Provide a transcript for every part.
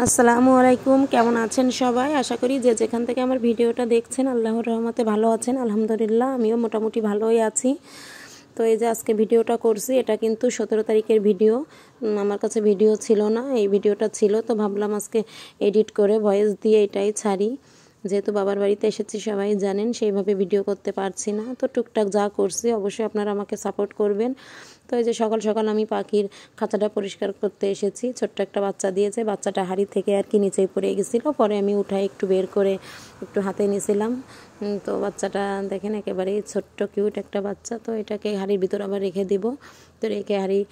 আসসালামু আলাইকুম, কেমন আছেন সবাই? আশা করি যে যেখান থেকে আমার ভিডিওটা দেখছেন আল্লাহর রহমতে ভালো আছেন। আলহামদুলিল্লাহ আমিও মোটামুটি ভালোই আছি। তো এই যে আজকে ভিডিওটা করছি, এটা কিন্তু 17 তারিখের ভিডিও। আমার কাছে ভিডিও ছিল না, এই ভিডিওটা ছিল, তো ভাবলাম আজকে এডিট করে ভয়েস দিয়ে এটাই ছাড়ি। যেহেতু বাবার বাড়িতে এসেছি সবাই জানেন, সেইভাবে ভিডিও করতে পারছি না, তো টুকটাক যা করছি অবশ্যই আপনারা আমাকে সাপোর্ট করবেন। তো এই যে সকাল সকাল আমি পাখির খাঁচাটা পরিষ্কার করতে এসেছি। ছোট্ট একটা বাচ্চা দিয়েছে, বাচ্চাটা হাঁড়ি থেকে আর কি নিচেই পড়ে গেছিলো, পরে আমি উঠাই একটু বের করে একটু হাতে নিয়েছিলাম। তো বাচ্চাটা দেখেন একেবারেই ছোট্ট কিউট একটা বাচ্চা। তো এটাকে হাঁড়ির ভিতর আবার রেখে দিব। তো রেখে হাঁড়ির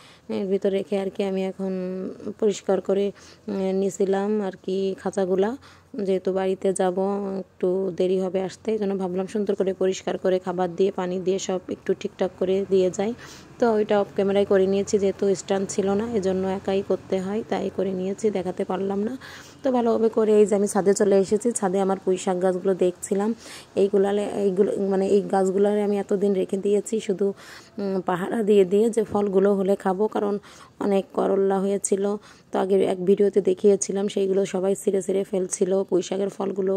ভিতর রেখে আর কি আমি এখন পরিষ্কার করে নিয়েছিলাম আর কি খাঁচাগুলা। যেহেতু বাড়িতে যাব একটু দেরি হবে আসতে, এই জন্য ভাবলাম সুন্দর করে পরিষ্কার করে খাবার দিয়ে পানি দিয়ে সব একটু ঠিকঠাক করে দিয়ে যাই। তো ওইটা অফ ক্যামেরায় করে নিয়েছি, যেহেতু স্ট্যান্ড ছিল না এজন্য একাই করতে হয়, তাই করে নিয়েছি, দেখাতে পারলাম না। তো ভালোভাবে করে এই যে আমি ছাদে চলে এসেছি। ছাদে আমার পুঁই শাক গাছগুলো দেখছিলাম। এইগুলো মানে এই গাছগুলোরে আমি এতদিন রেখে দিয়েছি শুধু পাহারা দিয়ে দিয়ে যে ফলগুলো হলে খাবো, কারণ অনেক করল্লা হয়েছিল। তো আগের এক ভিডিওতে দেখিয়েছিলাম, সেইগুলো সবাই ছিঁড়ে ছিঁড়ে ফেলছিল, পুঁই শাকের ফলগুলো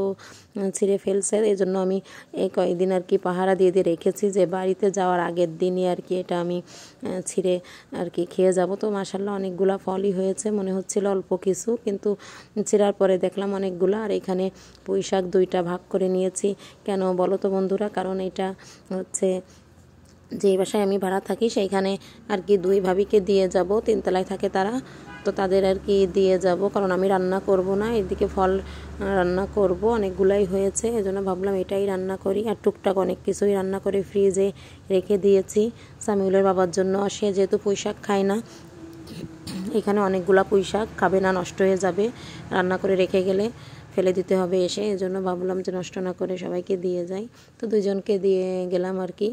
ছিঁড়ে ফেলছে। এই জন্য আমি এই কয়েকদিন আর কি পাহারা দিয়ে দিয়ে রেখেছি, যে বাড়িতে যাওয়ার আগের দিনই আর কি এটা আমি ছিঁড়ে আর কি খেয়ে যাব। তো মাশাআল্লাহ অনেকগুলা ফলই হয়েছে, মনে হচ্ছিল অল্প কিছু, কিন্তু ছিঁড়ার পরে দেখলাম অনেকগুলো। আর এখানে পুঁই শাক 2টা ভাগ করে নিয়েছি। কেন বলো তো বন্ধুরা? কারণ এটা হচ্ছে যে বাসায় আমি ভাড়া থাকি সেইখানে আর কি 2 ভাবিকে দিয়ে যাব, 3 তলায় থাকে তারা, তো তাদের আর কি দিয়ে যাব, কারণ আমি রান্না করব না, এদিকে ফল রান্না করব। অনেকগুলাই হয়েছে, এজন্য ভাবলাম এটাই রান্না করি। আর টুকটাক অনেক কিছুই রান্না করে ফ্রিজে রেখে দিয়েছি সামিউলের বাবার জন্য। সে যেহেতু পুঁই শাক খায় না, এখানে অনেকগুলা পুঁই শাক খাবে না, নষ্ট হয়ে যাবে, রান্না করে রেখে গেলে ফেলে দিতে হবে এসে, এজন্য ভাবলাম যে নষ্ট না করে সবাইকে দিয়ে যাই। তো 2জনকে দিয়ে গেলাম আর কি।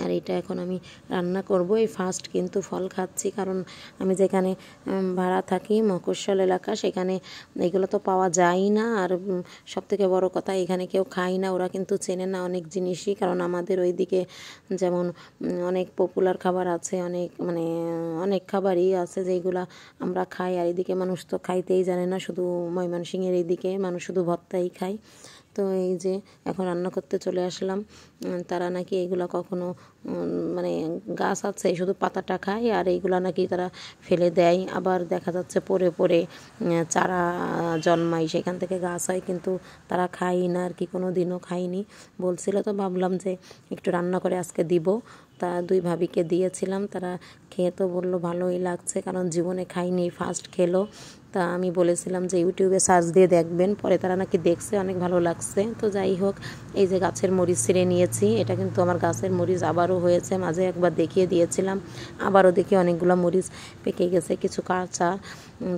আর এটা এখন আমি রান্না করব। এই ফার্স্ট কিন্তু ফল খাচ্ছি, কারণ আমি যেখানে ভাড়া থাকি মফস্বল এলাকা, সেখানে এগুলো তো পাওয়া যায় না। আর সবথেকে বড় কথা, এখানে কেউ খায় না, ওরা কিন্তু চেনে না অনেক জিনিসই, কারণ আমাদের ওইদিকে যেমন অনেক পপুলার খাবার আছে, অনেক মানে অনেক খাবারই আছে যেগুলা আমরা খাই, আর এদিকে মানুষ তো খাইতেই জানে না। শুধু ময়মনসিংহের এইদিকে মানুষ শুধু ভর্তাই খায়। তো এই যে এখন রান্না করতে চলে আসলাম। তারা নাকি এইগুলা কখনো মানে গাছ আছে শুধু পাতাটা খায়, আর এইগুলা নাকি তারা ফেলে দেয়, আবার দেখা যাচ্ছে পরে পরে চারা জন্মায়, সেখান থেকে গাছ হয়, কিন্তু তারা খায় না আর কি, কোনো দিনও খায়নি বলছিল। তো ভাবলাম যে একটু রান্না করে আজকে দিব। তা 2 ভাবিকে দিয়েছিলাম, তারা খেয়ে তো বললো ভালোই লাগছে, কারণ জীবনে খাইনি, ফার্স্ট খেলো। তা আমি বলেছিলাম যে ইউটিউবে সার্চ দিয়ে দেখবেন, পরে তারা নাকি দেখছে, অনেক ভালো লাগছে। তো যাই হোক, এই যে গাছের মরিচ ছিঁড়ে নিয়েছি, এটা কিন্তু আমার গাছের মরিচ আবারও হয়েছে, মাঝে একবার দেখিয়ে দিয়েছিলাম, আবারও দেখি অনেকগুলো মরিচ পেকে গেছে, কিছু কাঁচা।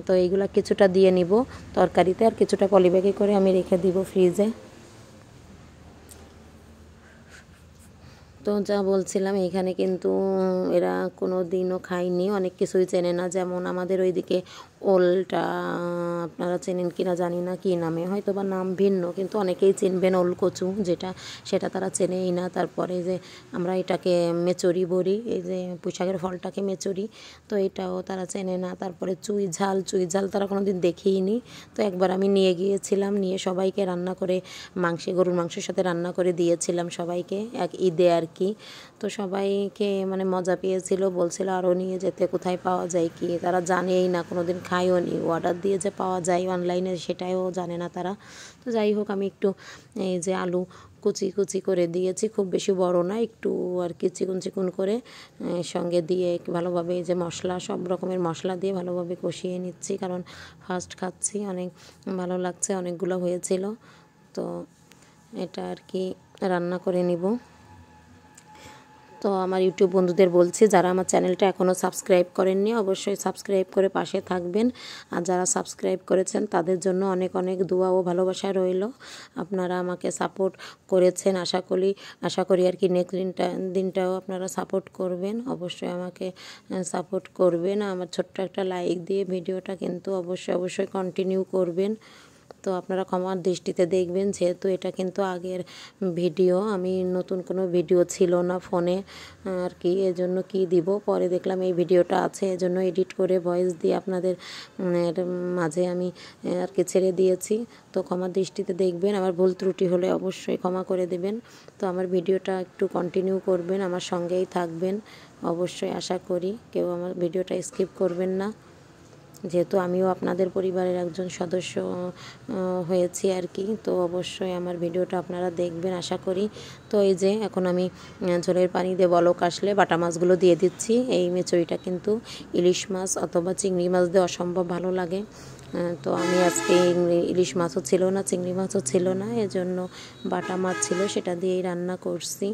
তো এইগুলা কিছুটা দিয়ে নিব তরকারিতে, আর কিছুটা পলিব্যাগে করে আমি রেখে দিব ফ্রিজে। তো যা বলছিলাম, এখানে কিন্তু এরা কোনো দিনও খায়নি, অনেক কিছুই চেনে না। যেমন আমাদের ওইদিকে ওলটা আপনারা চেনেন কিনা জানি না, কী নামে, হয়তো বা নাম ভিন্ন, কিন্তু অনেকেই চিনবেন ওল কচু, যেটা সেটা তারা চেনেই না। তারপরে যে আমরা এটাকে মেচরি বলি, এই যে পুঁইশাকের ফলটাকে মেচরি, তো এটাও তারা চেনে না। তারপরে চুই ঝাল তারা কোনো দিন দেখেইনি। তো একবার আমি নিয়ে গিয়েছিলাম, নিয়ে সবাইকে রান্না করে গরুর মাংসের সাথে রান্না করে দিয়েছিলাম সবাইকে, এক ঈদে আর কি। তো সবাইকে মানে মজা পেয়েছিল, বলছিল আরও নিয়ে যেতে, কোথায় পাওয়া যায় কি, তারা জানেই না, কোনো দিন খায়ও নি। অর্ডার দিয়ে যে পাওয়া যায় অনলাইনে সেটাও জানে না তারা। তো যাই হোক, আমি একটু এই যে আলু কুচি কুচি করে দিয়েছি, খুব বেশি বড় না, একটু আর কি চিকুন চিকুন করে সঙ্গে দিয়ে ভালোভাবে এই যে মশলা, সব রকমের মশলা দিয়ে ভালোভাবে কষিয়ে নিচ্ছি, কারণ ফার্স্ট খাচ্ছি, অনেক ভালো লাগছে, অনেকগুলো হয়েছিল। তো এটা আর কি রান্না করে নিব। তো আমার ইউটিউব বন্ধুদের বলছি, যারা আমার চ্যানেলটা এখনও সাবস্ক্রাইব করেননি অবশ্যই সাবস্ক্রাইব করে পাশে থাকবেন, আর যারা সাবস্ক্রাইব করেছেন তাদের জন্য অনেক অনেক দোয়া ও ভালোবাসা রইল। আপনারা আমাকে সাপোর্ট করেছেন, আশা করি আর কি নেক্সট দিনটাও আপনারা সাপোর্ট করবেন, অবশ্যই আমাকে সাপোর্ট করবেন। আমার ছোট্ট একটা লাইক দিয়ে ভিডিওটা কিন্তু অবশ্যই কন্টিনিউ করবেন। তো আপনারা ক্ষমার দৃষ্টিতে দেখবেন, যেহেতু এটা কিন্তু আগের ভিডিও, আমি নতুন কোনো ভিডিও ছিল না ফোনে আর কি, এজন্য কি দিব, পরে দেখলাম এই ভিডিওটা আছে, এজন্য এডিট করে ভয়েস দিয়ে আপনাদের মাঝে আমি আর কি ছেড়ে দিয়েছি। তো ক্ষমার দৃষ্টিতে দেখবেন, আমার ভুল ত্রুটি হলে অবশ্যই ক্ষমা করে দেবেন। তো আমার ভিডিওটা একটু কন্টিনিউ করবেন, আমার সঙ্গেই থাকবেন অবশ্যই, আশা করি কেউ আমার ভিডিওটা স্কিপ করবেন না, যেহেতু আমিও আপনাদের পরিবারের একজন সদস্য হয়েছি আর কি। তো অবশ্যই আমার ভিডিওটা আপনারা দেখবেন আশা করি। তো এই যে এখন আমি ঝোলের পানি দিয়ে বলক আসলে বাটা মাছগুলো দিয়ে দিচ্ছি। এই মেচড়িটা কিন্তু ইলিশ মাছ অথবা চিংড়ি মাছ দিয়ে অসম্ভব ভালো লাগে। তো আমি আজকে ইলিশ মাছও ছিল না, চিংড়ি মাছও ছিল না, এজন্য বাটা মাছ ছিল, সেটা দিয়েই রান্না করছি।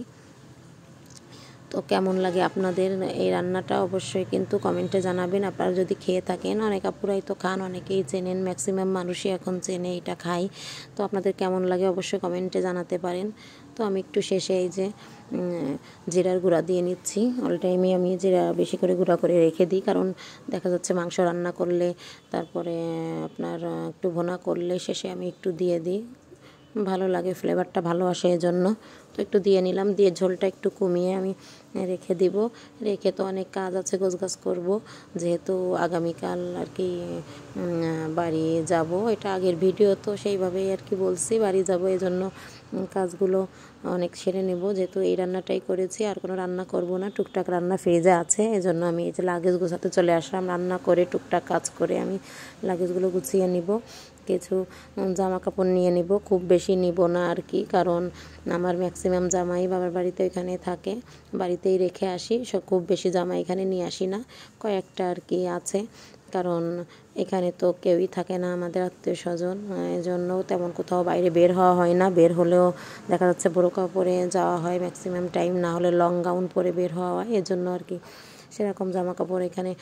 তো কেমন লাগে আপনাদের এই রান্নাটা অবশ্যই কিন্তু কমেন্টে জানাবেন, আপনারা যদি খেয়ে থাকেন। অনেক আপুরাই তো খান, অনেকেই চেনেন, ম্যাক্সিমাম মানুষই এখন চেনে এটা খায়। তো আপনাদের কেমন লাগে অবশ্যই কমেন্টে জানাতে পারেন। তো আমি একটু শেষে এই যে জিরার গুঁড়া দিয়ে নিচ্ছি। অল টাইমে আমি জিরা বেশি করে গুঁড়া করে রেখে দিই, কারণ দেখা যাচ্ছে মাংস রান্না করলে তারপরে আপনার একটু ভুনা করলে শেষে আমি একটু দিয়ে দিই, ভালো লাগে, ফ্লেভারটা ভালো আসে এজন্য। তো একটু দিয়ে নিলাম, দিয়ে ঝোলটা একটু কমিয়ে আমি রেখে দিব। রেখে তো অনেক কাজ আছে, গোছগাছ করব, যেহেতু আগামীকাল আর কি বাড়ি যাব। এটা আগের ভিডিও, তো সেইভাবেই আর কি বলছি, বাড়ি যাব, এজন্য কাজগুলো অনেক সেরে নেব, যেহেতু এই রান্নাটাই করেছি, আর কোনো রান্না করব না, টুকটাক রান্না ফ্রিজে আছে, এজন্য আমি এই যে লাগেজ গোছাতে চলে আসলাম। রান্না করে টুকটাক কাজ করে আমি লাগেজগুলো গুছিয়ে নিব, কিছু জামা কাপড় নিয়ে নিব, খুব বেশি নিব না আর কি, কারণ আমার ম্যাক্সিমাম জামাই বাবার বাড়িতে এখানে থাকে, বাড়িতেই রেখে আসি, সব খুব বেশি জামা এখানে নিয়ে আসি না, কয়েকটা আর কি আছে, কারণ এখানে তো কেউই থাকে না আমাদের আত্মীয় স্বজন, এজন্য তেমন কোথাও বাইরে বের হওয়া হয় না। বের হলেও দেখা যাচ্ছে বোরকা পরে যাওয়া হয় ম্যাক্সিমাম টাইম, না হলে লং গাউন পরে বের হওয়া হয়, এজন্য আর কি সেরকম জামা কাপড় এখানে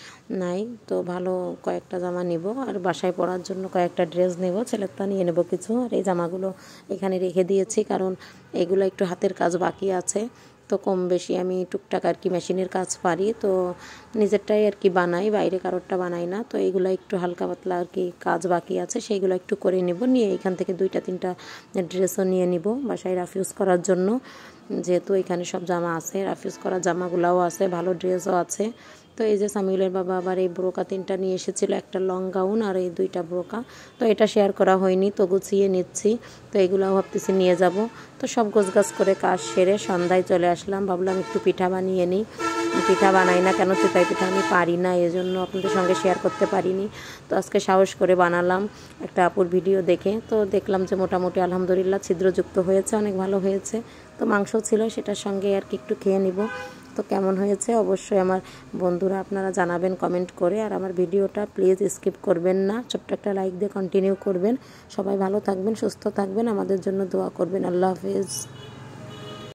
নাই। তো ভালো কয়েকটা জামা নিব, আর বাসায় পরার জন্য কয়েকটা ড্রেস নেব, ছেলেরটা নিয়ে নেব কিছু। আর এই জামাগুলো এখানে রেখে দিয়েছি, কারণ এগুলো একটু হাতের কাজ বাকি আছে, তো কম বেশি আমি টুকটাক আর কি মেশিনের কাজ পারি, তো নিজেরটাই আর কি বানাই, বাইরে কারোরটা বানাই না। তো এইগুলো একটু হালকা পাতলা আর কি কাজ বাকি আছে, সেইগুলো একটু করে নেব, নিয়ে এখান থেকে 2-3টা ড্রেসও নিয়ে নিব বাসায় রাফ ইউজ করার জন্য, যেহেতু এখানে সব জামা আছে, রাফ ইউজ করা জামাগুলোও আছে, ভালো ড্রেসও আছে। তো এই যে সামিউলের বাবা আবার এই ব্রোকা 3টা নিয়ে এসেছিলো, একটা লং গাউন আর এই 2টা ব্রোকা, তো এটা শেয়ার করা হয়নি, তো গুছিয়ে নিচ্ছি। তো এগুলোও ভাবতেছি নিয়ে যাব। তো সব গোছগাছ করে কাজ সেরে সন্ধ্যায় চলে আসলাম, ভাবলাম একটু পিঠা বানিয়ে নিই। পিঠা বানাই না কেন, চিতই পিঠা আমি পারি না, এজন্য আপনাদের সঙ্গে শেয়ার করতে পারিনি। তো আজকে সাহস করে বানালাম একটা আপুর ভিডিও দেখে, তো দেখলাম যে মোটামুটি আলহামদুলিল্লাহ ছিদ্রযুক্ত হয়েছে, অনেক ভালো হয়েছে। তো মাংস ছিল, সেটার সঙ্গে আর কি একটু খেয়ে নিব। তো কেমন হয়েছে অবশ্যই আমার বন্ধুরা আপনারা জানাবেন কমেন্ট করে, আর আমার ভিডিওটা প্লিজ স্কিপ করবেন না, ছোট্ট একটা লাইক দিয়ে কন্টিনিউ করবেন। সবাই ভালো থাকবেন, সুস্থ থাকবেন, আমাদের জন্য দোয়া করবেন। আল্লাহ হাফেজ।